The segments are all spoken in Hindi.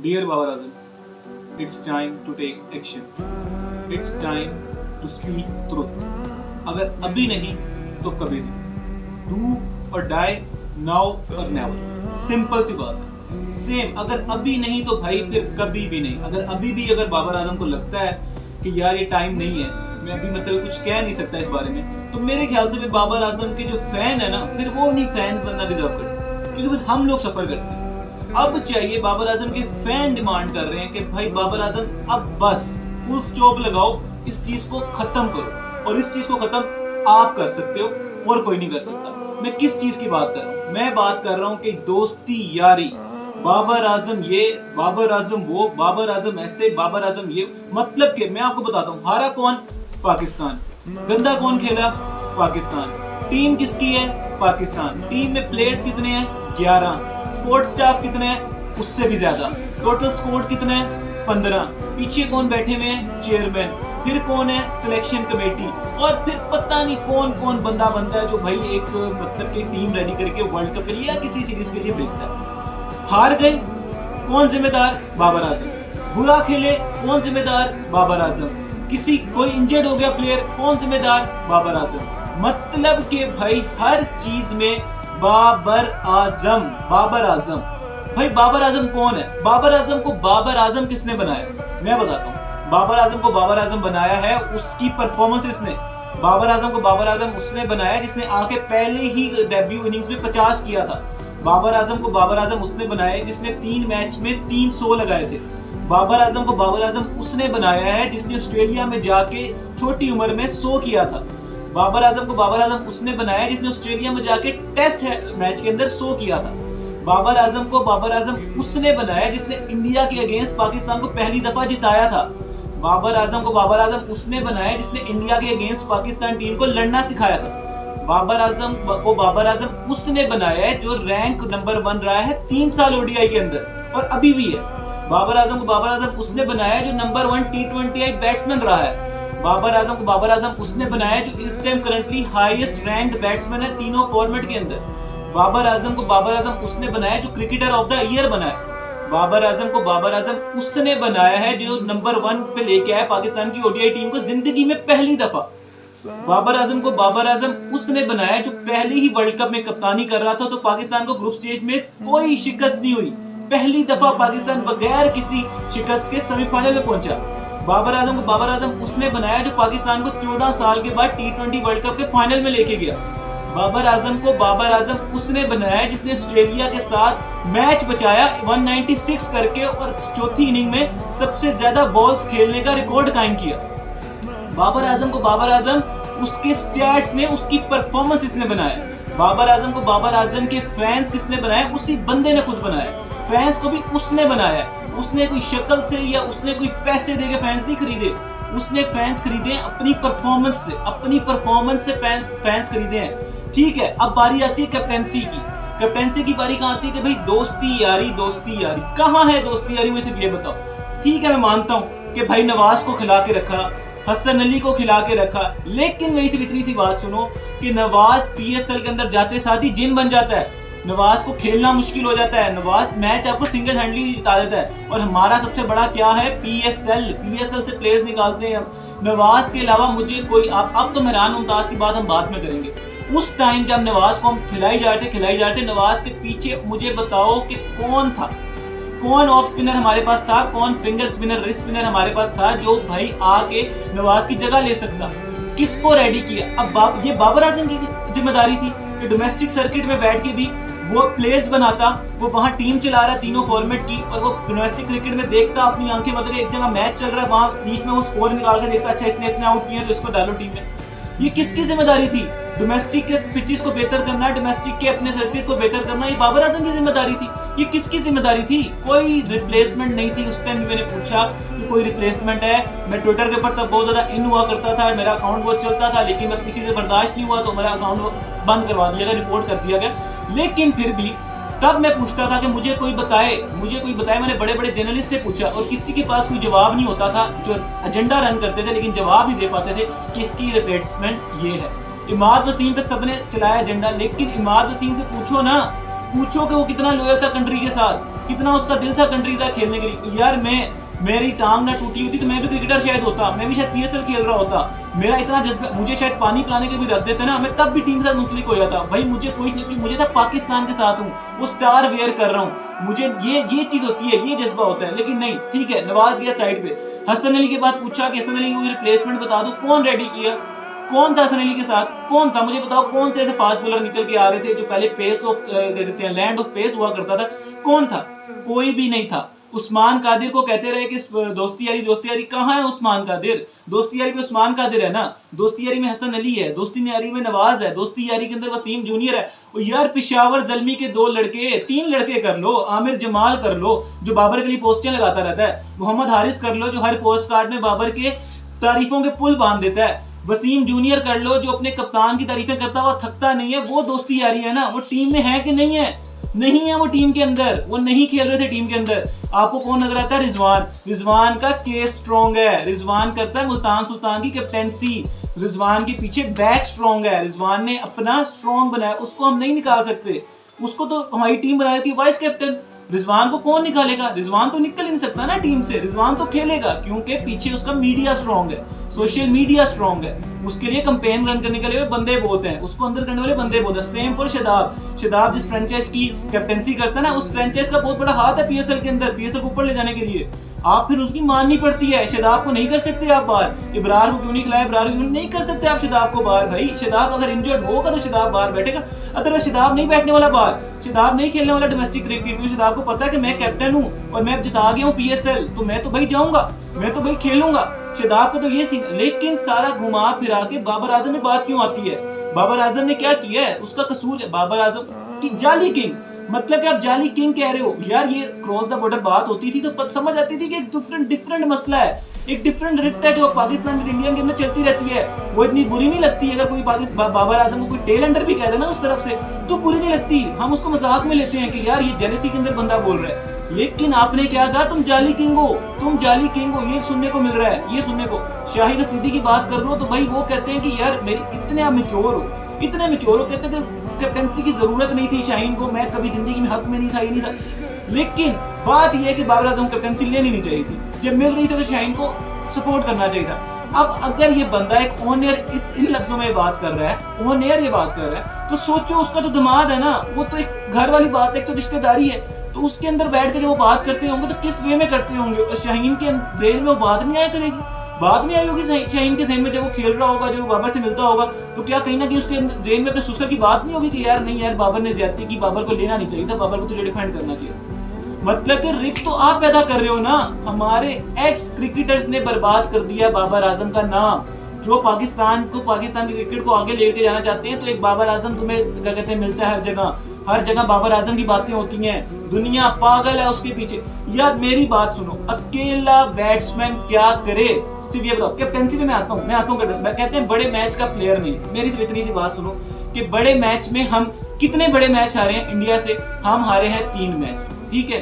Dear Babar Azam, it's time to take action. It's time to speak truth. अगर अभी नहीं तो कभी नहीं. Do or die, now or never. Simple सी बात है. सेम, अगर अभी नहीं तो भाई फिर कभी भी नहीं. अगर अभी भी अगर बाबर आजम को लगता है कि यार ये टाइम नहीं है, मैं अभी मतलब कुछ कह नहीं सकता इस बारे में, तो मेरे ख्याल से फिर बाबर आजम के जो फैन है ना, फिर वो नहीं फैन बनना डिजर्व करते, क्योंकि फिर हम लोग सफर करते हैं. अब चाहिए, बाबर आजम के फैन डिमांड कर रहे हैं कि भाई बाबर आजम अब बस फुल स्टॉप लगाओ, इस चीज को खत्म करो. और इस चीज को खत्म आप कर सकते हो और कोई नहीं कर सकता. मैं किस चीज की बात कर रहा हूँ? मैं बात कर रहा हूँ कि दोस्ती यारी, बाबर आजम ये, बाबर आजम वो, बाबर आजम ऐसे, बाबर आजम ये. मतलब कि मैं आपको बताता हूँ, हारा कौन? पाकिस्तान. गंदा कौन खेला? पाकिस्तान. टीम किसकी है? पाकिस्तान. टीम में प्लेयर्स कितने हैं? 11. स्पोर्ट्स स्टाफ कितने हैं? उससे भी ज्यादा. टोटल स्कोर कितने हैं? 15. पीछे कौन बैठे हुए हैं? चेयरमैन. फिर कौन है? Selection committee. और फिर पता नहीं कौन कौन बंदा बनता है जो भाई एक मतलब की टीम रेडी करके वर्ल्ड कप के लिए या किसी सीरीज के लिए भेजता है. हार गए, कौन जिम्मेदार? बाबर आजम. बुरा खेले, कौन जिम्मेदार? बाबर आजम. किसी कोई इंजर्ड हो गया प्लेयर, कौन जिम्मेदार? बाबर आजम. मतलब कि भाई हर चीज में बाबर आजम, बाबर आजम. भाई बाबर आजम कौन है? बाबर आजम को बाबर आजम किसने बनाया? मैं बताता हूँ. बाबर आजम को बाबर आजम बनाया है उसकी परफॉर्मेंस इसने. बाबर आजम को बाबर आजम उसने बनाया जिसने आके पहले ही डेब्यू इनिंग्स में 50 किया था. बाबर आजम को बाबर आजम उसने बनाया जिसने 3 मैच में 300 लगाए थे. बाबर आजम को बाबर आजम उसने बनाया है जिसने ऑस्ट्रेलिया में जाके छोटी उम्र में 100 किया था. बाबर आजम को बाबर आजम उसने बनाया जिसने ऑस्ट्रेलिया में जाके टेस्ट मैच के अंदर 100 किया था. बाबर आजम को बाबर आजम उसने बनाया जिसने इंडिया के अगेंस्ट पाकिस्तान को पहली दफा जिताया था. बाबर आजम को बाबर आजम उसने बनाया जिसने इंडिया के अगेंस्ट पाकिस्तान टीम को लड़ना सिखाया था. बाबर आजम को बाबर आजम उसने बनाया है जो रैंक नंबर 1 रहा है 3 साल ओडीआई के अंदर और अभी भी है. बाबर आजम को बाबर आजम उसने बनाया जो नंबर 1 T20 बैट्समैन रहा है. बाबर आजम को बाबर आजम उसने बनाया जो इस time currently highest ranked batsman है तीनों फॉर्मेट के अंदर. बाबर आजम को बाबर आजम उसने बनाया जो क्रिकेटर ऑफ द ईयर बना है. बाबर आजम को बाबर आजम उसने बनाया है जो नंबर 1 पे लेके आया पाकिस्तान की ओडीआई टीम को जिंदगी में पहली दफा. बाबर आजम को बाबर आजम उसने बनाया जो पहले ही वर्ल्ड कप में कप्तानी कर रहा था तो पाकिस्तान को ग्रुप स्टेज में कोई शिकस्त नहीं हुई. पहली दफा पाकिस्तान बगैर किसी शिकस्त के सेमीफाइनल में पहुंचा. बाबर आजम को बाबर आजम उसने बनाया जो पाकिस्तान को 14 साल के बाद T20 वर्ल्ड कप के फाइनल में लेके गया. बाबर आजम को बाबर आजम उसने बनाया जिसने ऑस्ट्रेलिया के साथ मैच बचाया 196 करके और चौथी इनिंग में सबसे ज्यादा बॉल्स खेलने का रिकॉर्ड कायम किया. बाबर आजम को बाबर आजम उसके स्टैट्स ने, उसकी परफॉर्मेंस इसने बनाया. बाबर आजम को बाबर आजम के फैंस किसने बनाया? उसी बंदे ने खुद बनाया. फैंस को भी उसने बनाया. उसने कोई शक्ल से या उसने कोई पैसे देके फैंस नहीं खरीदे. उसने फैंस खरीदे अपनी परफॉर्मेंस से, अपनी परफॉर्मेंस से फैंस खरीदे हैं. ठीक है, अब बारी आती है कैप्टेंसी की. कैप्टेंसी की बारी कहाँ आती है कि भाई दोस्ती यारी, दोस्ती यारी कहाँ है? दोस्ती यारी मुझे ये बताओ. ठीक है, मैं मानता हूँ कि भाई नवाज को खिला के रखा, हसन अली को खिला के रखा, लेकिन मेरी सिर्फ इतनी सी बात सुनो कि नवाज PSL के अंदर जाते साथ ही जिन बन जाता है. नवाज को खेलना मुश्किल हो जाता है. नवाज मैच आपको सिंगल हैंडली जिता देता है. और हमारा सबसे बड़ा क्या है? PSL से प्लेयर्स निकालते हैं. नवाज के अलावा मुझे कोई, अब तो मेहरान मुमताज की बात हम बाद में करेंगे. उस टाइम जब नवाज को हम खिलाई जा रहे थे, नवाज के पीछे मुझे बताओ कि कौन था? कौन ऑफ स्पिनर हमारे पास था? कौन फिंगर स्पिनर, रिस्ट स्पिनर हमारे पास था जो भाई आके नवाज की जगह ले सकता? किसको रेडी किया? अब ये बाबर आजम की जिम्मेदारी थी कि डोमेस्टिक सर्किट में बैठ के भी वो प्लेयर्स बनाता, वो वहाँ टीम चला रहा है तीनों फॉर्मेट की, और वो डोमेस्टिक क्रिकेट में देखता अपनी आंखें, मतलब एक जगह मैच चल रहा है वहाँ बीच में वो स्कोर निकाल के देखता, अच्छा इसने इतने आउट किए तो इसको डालो टीम में. ये किसकी जिम्मेदारी थी? डोमेस्टिक के पिचेस को बेहतर करना, डोमेस्टिक के अपने सर्किट को बेहतर करना, ये बाबर आजम की जिम्मेदारी थी. ये किसकी जिम्मेदारी थी? कोई रिप्लेसमेंट नहीं थी. उस टाइम मैंने पूछा कि कोई रिप्लेसमेंट है. मैं ट्विटर के ऊपर तब बहुत ज्यादा इन हुआ करता था, मेरा अकाउंट बहुत चलता था, लेकिन बस किसी से बर्दाश्त नहीं हुआ तो मेरा अकाउंट बंद करवा दिया गया, रिपोर्ट कर दिया गया. लेकिन फिर भी तब मैं पूछता था कि मुझे कोई बताए. मैंने बड़े बड़े जर्नलिस्ट से पूछा और किसी के पास कोई जवाब नहीं होता था जो एजेंडा रन करते थे, लेकिन जवाब नहीं दे पाते थे कि इसकी रिप्लेसमेंट ये है. इमाद वसीम पे सबने चलाया एजेंडा, लेकिन इमाद वसीम से पूछो कि वो कितना लॉयल था कंट्री के साथ. कितना उसका दिल था कंट्री का खेलने के लिए। यार मेरी टांग ना टूटी होती तो मैं भी क्रिकेटर शायद होता, मैं भी शायद पीएसएल खेल रहा होता। मेरा इतना जज्बा, मुझे शायद पानी पिलाने के भी रख देते ना, मैं तब भी टीम के साथ मुंसलिक हो जाता। भाई मुझे कोई नहीं, मुझे था पाकिस्तान के साथ हूँ, वो स्टार वेयर कर रहा हूँ, मुझे ये चीज होती है, ये जज्बा होता है। लेकिन नहीं, ठीक है, नवाज गया साइड पे। हसन अली के बाद पूछा कि हसन अली को रिप्लेसमेंट बता दो, कौन रेडी किया? कौन था हसन अली के साथ? कौन था? मुझे बताओ, कौन से ऐसे फास्ट बॉलर निकल के आ रहे थे जो पहले pace of land of pace हुआ करता था? कौन था? कोई भी नहीं था। उस्मान कादिर को कहते रहे कि दोस्ती यारी, कहाँ है उस्मान कादिर? दोस्ती यारी पे उस्मान कादिर है ना, दोस्ती यारी में हसन अली है, दोस्ती यारी में नवाज है, दोस्ती यारी के अंदर वसीम जूनियर है। और यार पेशावर जल्मी के 2 लड़के 3 लड़के कर लो, आमिर जमाल कर लो जो बाबर के लिए पोस्टें लगाता रहता है, मोहम्मद हारिस कर लो जो हर पोस्ट कार्ड में बाबर के तारीफों के पुल बांध देता है, वसीम जूनियर कर लो जो अपने कप्तान की तारीफें करता हुआ थकता नहीं है। वो दोस्ती यारी है ना? वो टीम में है कि नहीं है? नहीं है वो टीम के अंदर, वो नहीं खेल रहे थे टीम के अंदर। आपको कौन नजर आता है? रिजवान का केस स्ट्रॉन्ग है, रिजवान करता है मुल्तान सुल्तान की कैप्टेंसी, रिजवान के पीछे बैक स्ट्रॉन्ग है, रिजवान ने अपना स्ट्रॉन्ग बनाया, उसको हम नहीं निकाल सकते। उसको तो हमारी टीम बना देती है वाइस कैप्टन। रिजवान को कौन निकालेगा? रिजवान तो निकल ही नहीं सकता ना टीम से, रिजवान तो खेलेगा क्योंकि पीछे उसका मीडिया स्ट्रॉन्ग है, सोशल मीडिया स्ट्रॉन्ग है, उसके लिए कैंपेन रन करने के लिए बंदे बहुत हैं, उसको अंदर करने वाले बंदे बहुत हैं। सेम फॉर शादाब जिस फ्रेंचाइज की कैप्टेंसी करता है ना, उस फ्रेंचाइज का बहुत बड़ा हाथ है पीएसएल के अंदर, पीएसएल को ऊपर ले जाने के लिए। आप फिर उसकी माननी पड़ती है। शादाब को नहीं कर सकते आप बाहर, इब्रार को क्यों नहीं खिलाया, इब्रार को क्यों नहीं कर सकते आप शादाब को बाहर? भाई शादाब अगर इंजर्ड होगा तो शादाब बाहर बैठेगा, अगर शादाब नहीं बैठने वाला बाहर, शादाब नहीं खेलने वाला डोमेस्टिक क्रिकेट, क्योंकि शादाब को पता है कि मैं कैप्टन हूँ और मैं जिता गया हूँ पीएसएल, तो मैं तो भाई जाऊंगा, मैं तो भाई खेलूंगा। शादाब को तो ये सीन, लेकिन सारा घुमा फिरा के बाबर आजम में बात क्यों आती है? बाबर आजम ने क्या किया है? उसका कसूर है बाबर आजम की जाली किंग। मतलब कि आप जाली किंग कह रहे हो यार, ये क्रॉस द बॉर्डर बात होती थी तो समझ आती थी कि एक डिफरेंट मसला है, एक डिफरेंट रिफ्ट है जो पाकिस्तान और इंडिया के अंदर चलती रहती है। वो इतनी बुरी नहीं लगती, अगर कोई बाबर आजम को कोई टेल एंडर भी कह दे ना उस तरफ से तो बुरी नहीं लगती, हम उसको मजाक में लेते हैं कि यार ये जेलसी के अंदर बंदा बोल रहा है। लेकिन आपने क्या कहा? तुम जाली किंग हो, तुम जाली किंग हो, ये सुनने को मिल रहा है, ये सुनने को। शाहिद अफरीदी की बात कर लो तो भाई वो कहते हैं कि यार मेरी इतने आप मैच्योर हो, इतने मैच्योर हो, कहते हैं कैप्टनसी की जरूरत नहीं थी शाहीन को, मैं कभी जिंदगी में हक में नहीं था, ये नहीं था। लेकिन बात यह है कि बाबर आजम कैप्टनसी लेनी नहीं चाहिए थी, जब मिल रही थी तो शाहीन को सपोर्ट करना चाहिए था। अब अगर ये बंदा एक ऑन एयर इन लफ्जों में बात कर रहा है, ऑन एयर ये बात कर रहा है, तो सोचो उसका तो दिमाग है ना, वो तो एक घर वाली बात है, एक तो रिश्तेदारी है, तो उसके अंदर बैठ कर वो बात करते होंगे तो किस वे में करते होंगे? और शाहीन के जेल में वो बात नहीं आया करेगी, बात नहीं आई होगी शाहीन के जेल में जब वो खेल रहा होगा, जब वो बाबर से मिलता होगा, तो क्या कहीं ना कहीं उसके जेल में अपने ससुर की बात नहीं होगी कि यार नहीं यार बाबर ने ज्यादती की, बाबर को लेना नहीं चाहिए था, बाबर को तुझे डिफेंड करना चाहिए। मतलब कि रिफ्ट तो आप पैदा कर रहे हो ना। हमारे एक्स क्रिकेटर्स ने बर्बाद कर दिया बाबर आजम का नाम। जो पाकिस्तान की क्रिकेट को आगे लेके जाना चाहते हैं तो एक बाबर आजम तुम्हें क्या कहते हैं मिलता है हर जगह बाबर आजम की बातें होती हैं, दुनिया पागल है उसके पीछे। यार मेरी बात सुनो, अकेला बैट्समैन क्या करे? सिर्फ ये बताओ, कैप्टेंसी में मैं आता हूँ कहते हैं बड़े मैच का प्लेयर नहीं। मेरी सिर्फ इतनी सी बात सुनो कि बड़े मैच में हम कितने बड़े मैच हारे हैं इंडिया से? हम हारे हैं 3 मैच, ठीक है।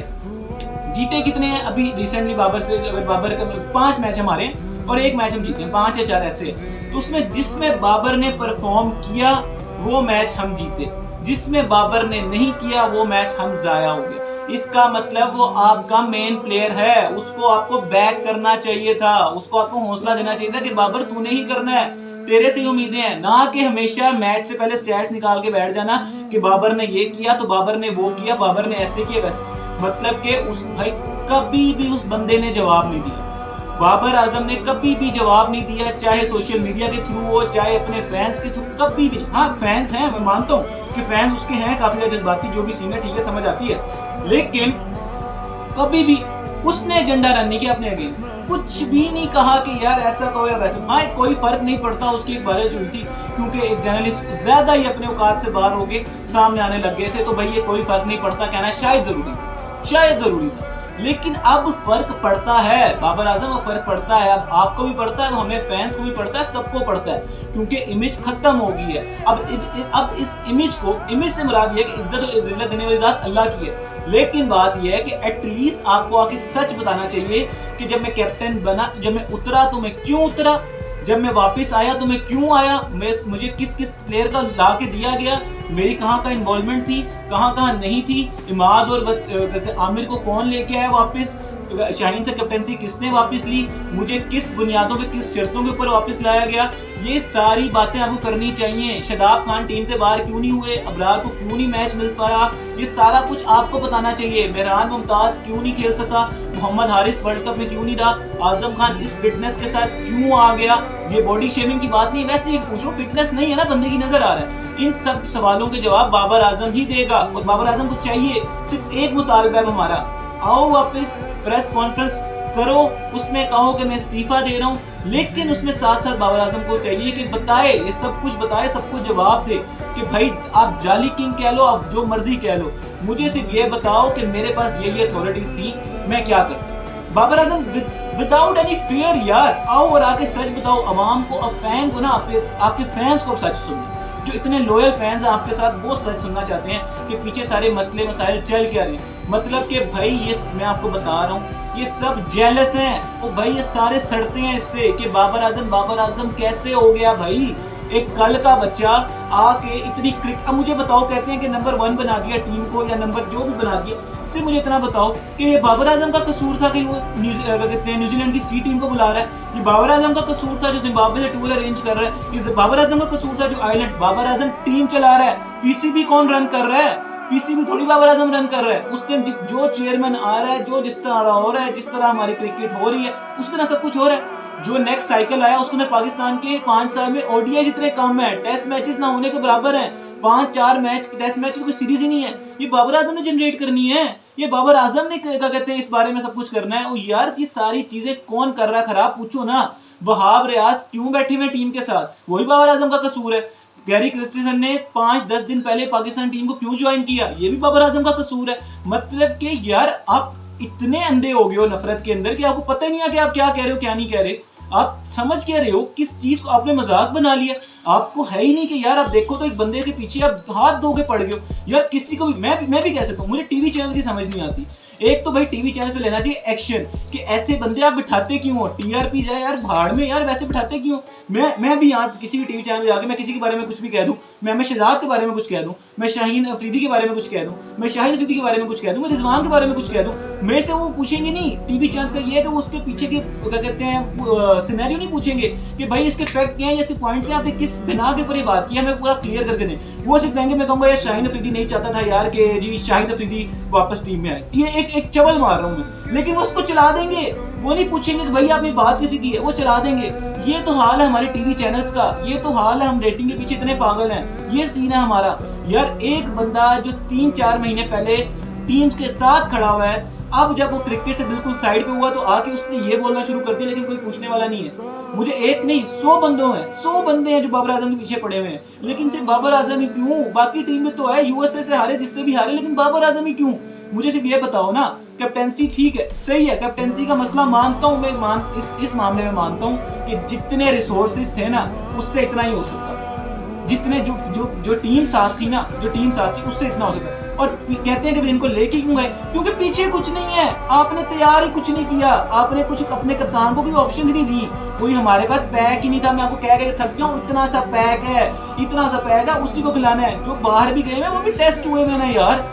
जीते कितने हैं? अभी रिसेंटली बाबर का 5 मैच हमारे हैं और 1 मैच हम जीते हैं, 5 या 4 ऐसे। तो उसमें जिसमें बाबर ने परफॉर्म किया वो मैच हम जीते, जिसमें बाबर ने नहीं किया वो मैच हम जाया हो गए। इसका मतलब वो आपका मेन प्लेयर है, उसको आपको बैक करना चाहिए था, उसको आपको हौसला देना चाहिए था कि बाबर तूने ही करना है, तेरे से ही उम्मीदें हैं, ना कि हमेशा मैच से पहले स्टैट्स निकाल के बैठ जाना कि बाबर ने ये किया तो बाबर ने वो किया, बाबर ने ऐसे किया वैसे। मतलब कि उस भाई कभी भी उस बंदे ने जवाब नहीं दिया, बाबर आजम ने कभी भी जवाब नहीं दिया, चाहे सोशल मीडिया के थ्रू हो चाहे अपने फैंस के थ्रू, कभी भी। हाँ फैंस हैं, मैं मानता हूँ कि फैंस उसके हैं काफी ज्यादा जज्बाती, जो भी सीन है ठीक है, समझ आती है, लेकिन कभी भी उसने एजेंडा रन नहीं किया अपने अगेंस्ट, कुछ भी नहीं कहा कि यार ऐसा कहो या वैसा। हाँ कोई फर्क नहीं पड़ता, उसकी एक बारिश हुई थी क्योंकि एक जर्नलिस्ट ज्यादा ही अपने औकात से बाहर होके सामने आने लग गए थे, तो भाई ये कोई फर्क नहीं पड़ता कहना शायद जरूरी था। लेकिन अब फर्क पड़ता है, बाबर आजम को फर्क पड़ता है, अब आपको भी पड़ता है, हमें फैंस को भी पड़ता है, सबको पड़ता है, क्योंकि इमेज खत्म हो गई है। अब इस इमेज से मुराद ये है कि इज्जत और इज्जत देने वाली जात अल्लाह की है। लेकिन बात यह है कि एटलीस्ट आपको आके सच बताना चाहिए कि जब मैं कैप्टन बना, जब मैं उतरा तो मैं क्यों उतरा, जब मैं वापस आया तो मैं क्यों आया, मुझे किस किस प्लेयर का ला के दिया गया, मेरी कहाँ का इन्वॉल्वमेंट थी, कहाँ नहीं थी, इमाद और बस आमिर को कौन लेके आया वापस, शाहीन से कैप्टनसी किसने वापस ली, मुझे किस बुनियादों पे किस शर्तों के ऊपर वापस लाया गया, ये सारी बातें आपको करनी चाहिए। शादाब खान टीम से बाहर क्यों नहीं हुए, अबरार को क्यों नहीं मैच मिल पा रहा, ये सारा कुछ आपको बताना चाहिए। मेहरान मुमताज क्यों नहीं खेल सका, मोहम्मद हारिस वर्ल्ड कप में क्यों नहीं रहा, आजम खान इस फिटनेस के साथ क्यों आ गया, ये बॉडी शेमिंग की बात नहीं, वैसे ही पूछ लो, फिटनेस नहीं है ना बंदे की, नजर आ रहा है। इन सब सवालों के जवाब बाबर आजम ही देगा, और बाबर आजम को चाहिए सिर्फ एक मुतालबा है हमारा, आओ वापस प्रेस कॉन्फ्रेंस करो, उसमें कहो कि मैं इस्तीफा दे रहा हूँ, लेकिन उसमें साथ साथ बाबर आजम को चाहिए कि बताए, ये सब कुछ बताए, सबको जवाब दे कि भाई आप जाली किंग कह लो, आप जो मर्जी कह लो, मुझे सिर्फ ये बताओ कि मेरे पास ये अथॉरिटीज थी, मैं क्या करूं। Babar Azam without any fear यार आओ और आके सच बताओ अवाम को, अब फैन को ना, आपके फैंस को सच सुनो, जो इतने लॉयल फैंस हैं आपके साथ, वो सच सुनना चाहते हैं कि पीछे सारे मसले मसाइल चल क्या रहे हैं। मतलब कि भाई ये मैं आपको बता रहा हूँ, ये सब जेलस हैं, तो भाई ये सारे सड़ते हैं इससे कि बाबर आजम कैसे हो गया भाई, एक कल का बच्चा आके इतनी अब मुझे बताओ, कहते हैं कि नंबर 1 बना दिया टीम को या नंबर जो भी बना दिया, सिर्फ मुझे इतना बताओ कि ये बाबर आजम का कसूर था कि वो न्यूजीलैंड की सी टीम को बुला रहा है, ये बाबर आजम का कसूर था जो जिम्बाब्वे से टूर अरेंज कर रहा है, ये बाबर आजम का कसूर था जो आयरलैंड, बाबर आजम टीम चला रहा है, पीसीबी कौन रन कर रहा है, पीसीबी थोड़ी बाबर आजम रन कर रहा है, उस टाइम जो चेयरमैन आ रहा है, जो जिस तरह हो रहा है, जिस तरह हमारी क्रिकेट हो रही है, उस तरह सब कुछ हो रहा है। जो नेक्स्ट साइकिल आया उसके अंदर पाकिस्तान के 5 साल में ओडीआई जितने कम है, टेस्ट मैचेस ना होने के बराबर हैं, 5-4 मैच टेस्ट मैच की कोई सीरीज ही नहीं है, ये बाबर आजम ने जनरेट करनी है, ये बाबर आजम ने क्या कहते हैं इस बारे में सब कुछ करना है। और यार ये सारी चीजें कौन कर रहा है खराब, पूछो ना, वहाब रियाज क्यों बैठे हुए टीम के साथ, वही बाबर आजम का कसूर है। गैरी क्रिस्टियन ने 5-10 दिन पहले पाकिस्तान टीम को क्यों ज्वाइन किया, ये भी बाबर आजम का कसूर है। मतलब कि यार आप इतने अंधे हो गए हो नफरत के अंदर कि आपको पता ही नहीं है कि आप क्या कह रहे हो क्या नहीं कह रहे, आप समझ क्या रहे हो, किस चीज को आपने मजाक बना लिया, आपको है ही नहीं कि यार आप देखो तो एक बंदे के पीछे आप हाथ धो के पड़ गए हो यार। किसी को भी मैं भी कह सकता हूँ, मुझे टीवी चैनल की समझ नहीं आती। एक तो भाई टीवी चैनल पे लेना चाहिए एक्शन कि ऐसे बंदे आप बिठाते क्यों हो, टीआरपी जाए यार भाड़ में यार, वैसे बिठाते क्यों। मैं भी यहाँ किसी भी टीवी चैनल पे जाके मैं किसी के बारे में कुछ भी कह दूं, मैं शहजाद के बारे में कुछ कह दूं, मैं शाहीन अफरीदी के बारे में कुछ कह दूं, मैं शाहिद अफरीदी के बारे में कुछ कह दूं, मैं रिजवान के बारे में कुछ कह दूं, मेरे से वो पूछेंगे नहीं। टीवी चैनल का ये है कि वो उसके पीछे के क्या कहते हैं सिनेरियो नहीं पूछेंगे कि भाई इसके फैक्ट क्या है, इसके पॉइंट्स क्या, आपने किस बिना के ऊपर ये बात की, हमें पूरा क्लियर करके दें। वो सिर्फ कहेंगे, मैं कहूंगा यार शाहीन अफरीदी नहीं चाहता था यार कि जी शाहिद अफरीदी वापस टीम में आए, ये एक चवल मार रहा हूँ मैं, लेकिन वो उसको चला देंगे, वो नहीं पूछेंगे कि भाई आपने बात किसी की है, वो चला देंगे। ये तो हाल है हमारे टीवी चैनल्स का, ये तो हाल है, हम रेटिंग के पीछे इतने पागल हैं, ये सीन है हमारा। यार एक बंदा जो 3-4 महीने पहले टीम्स के साथ खड़ा हुआ है, अब जब वो क्रिकेट से बिल्कुल साइड पे हुआ तो आके उसने ये बोलना शुरू कर दिया, लेकिन कोई पूछने वाला नहीं है। मुझे एक नहीं 100 बंदे हैं जो बाबर आजम के पीछे पड़े हुए हैं, लेकिन सिर्फ बाबर आजम ही क्यों, बाकी टीम में तो है यूएसए से हारे, जिससे भी हारे, लेकिन बाबर आजम ही क्यों। मुझे सिर्फ ये बताओ ना, कैप्टेंसी ठीक है, सही है, कैप्टेंसी का मसला मानता हूँ मैं, इस मामले में मानता हूँ कि जितने रिसोर्सेज थे ना उससे इतना ही हो सकता, जितने जो टीम साथ थी ना, जो टीम साथ थी उससे इतना हो सकता। और कहते हैं कि इनको लेके क्यों गए, क्योंकि पीछे कुछ नहीं है, आपने तैयार ही कुछ नहीं किया, आपने कुछ अपने कप्तान को कोई ऑप्शन ही नहीं दी, कोई हमारे पास पैक ही नहीं था। मैं आपको कह के थक गया हूँ, इतना सा पैक है, उसी को खिलाना है। जो बाहर भी गए हैं वो भी टेस्ट हुए मैंने यार।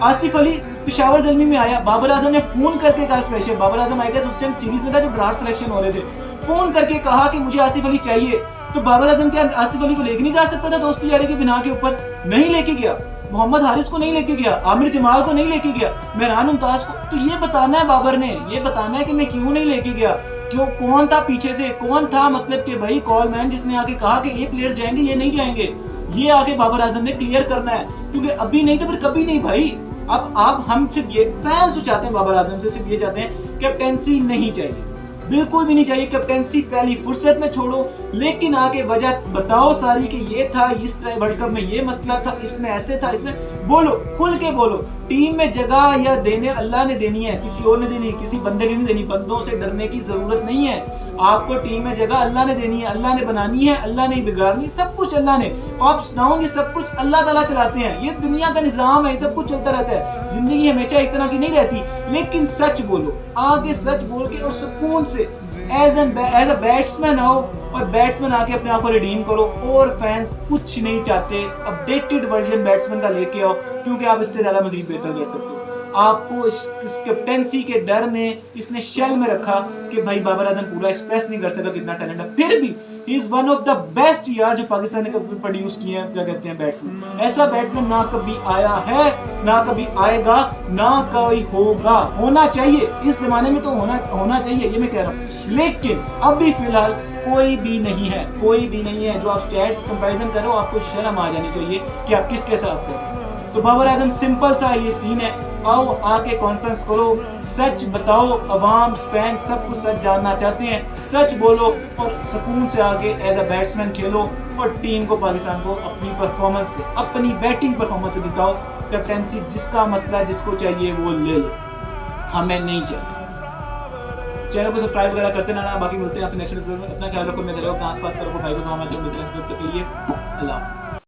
आसिफ अली पेशावर जलमी में आया, बाबर आजम ने फोन करके कहा, स्पेशल बाबर आजम आएगा उस टाइम सीरीज में था जब ड्राफ्ट सिलेक्शन हो रहे थे, फोन करके कहा कि मुझे आसिफ अली चाहिए। तो बाबर आजम क्या आसिफ अली को लेके नहीं जा सकता था दोस्ती यारी के बिना के ऊपर? नहीं लेके गया, मोहम्मद हारिस को नहीं लेके गया, आमिर जमाल को नहीं लेके गया, मेहरान मुमताज को। तो ये बताना है बाबर ने, ये बताना है कि मैं क्यों नहीं लेके गया, क्यों, कौन था पीछे से, कौन था मतलब कि भाई कॉलमैन जिसने आके कहा कि ये प्लेयर्स जाएंगे ये नहीं जाएंगे, ये आगे बाबर आजम ने क्लियर करना है, क्योंकि अभी नहीं तो फिर कभी नहीं भाई। अब आप हम सिर्फ ये फैंस चाहते हैं बाबर आजम से, सिर्फ ये चाहते हैं कैप्टेंसी नहीं चाहिए, बिल्कुल भी नहीं चाहिए कैप्टेंसी, पहली फुर्सत में छोड़ो, लेकिन आगे वजह बताओ सारी कि ये था, इस वर्ल्ड कप में ये मसला था, इसमें ऐसे था, इसमें बोलो, खुल के बोलो। टीम में जगह या देने अल्लाह ने देनी है, किसी और ने देनी है, किसी बंदे ने नहीं देनी। बंदों से डरने की जरूरत नहीं है। आपको टीम में जगह अल्लाह ने देनी है, अल्लाह ने बनानी है, अल्लाह ने बिगाड़नी, सब कुछ अल्लाह ने। अप्स डाउन सब कुछ अल्लाह ताला चलाते हैं। ये दुनिया का निजाम है, सब कुछ चलता रहता है। जिंदगी हमेशा एक तरह की नहीं रहती। लेकिन सच बोलो, आगे सच बोल के और सुकून से एज अ बैट्समैन आओ और बैट्समैन आके अपने आप को रिडीम करो। और फैंस कुछ नहीं चाहते, अपडेटेड वर्जन बैट्समैन का लेके आओ, क्योंकि आप इससे ज्यादा मजीद बेहतर कर सकते हो। आपको इस कैप्टेंसी के डर ने इसने शेल में रखा कि भाई बाबर आजम पूरा एक्सप्रेस नहीं कर सका कितना टैलेंट है, फिर भी he is one of the best यार जो पाकिस्तान ने कभी प्रोड्यूस किए हैं। क्या कहते हैं बैट्समैन, ऐसा बैट्समैन ना कभी आया है, ना कभी आएगा, ना कोई होगा। होना चाहिए इस जमाने में, तो होना चाहिए, ये मैं कह रहा हूँ। लेकिन अभी फिलहाल कोई भी नहीं है, कोई भी नहीं है। जो आप स्टैट्स कंपैरिजन कर रहे हो, आपको शर्म आ जानी चाहिए कि आप किसके साथ हो। तो बाबर आजम सिंपल सा ये सीन है, आओ आके कॉन्फ्रेंस करो, सच बताओ। अवाम फैन सब कुछ सच जानना चाहते हैं, सच बोलो और सुकून से आके एज अ बैट्समैन खेलो और टीम को, पाकिस्तान को अपनी परफॉर्मेंस से, अपनी बैटिंग परफॉर्मेंस से जिताओ। कैप्टेंसी जिसका मसला है, जिसको चाहिए वो ले लो, हमें नहीं चाहिए। चैनल को सब्सक्राइब वगैरह करते ना। बाकी मिलते हैं आपसे नेक्स्ट वीडियो में। अपना ख्याल रखो, मेरे आसपास करो भाई को, मिलते हैं के लिए। अल्लाह।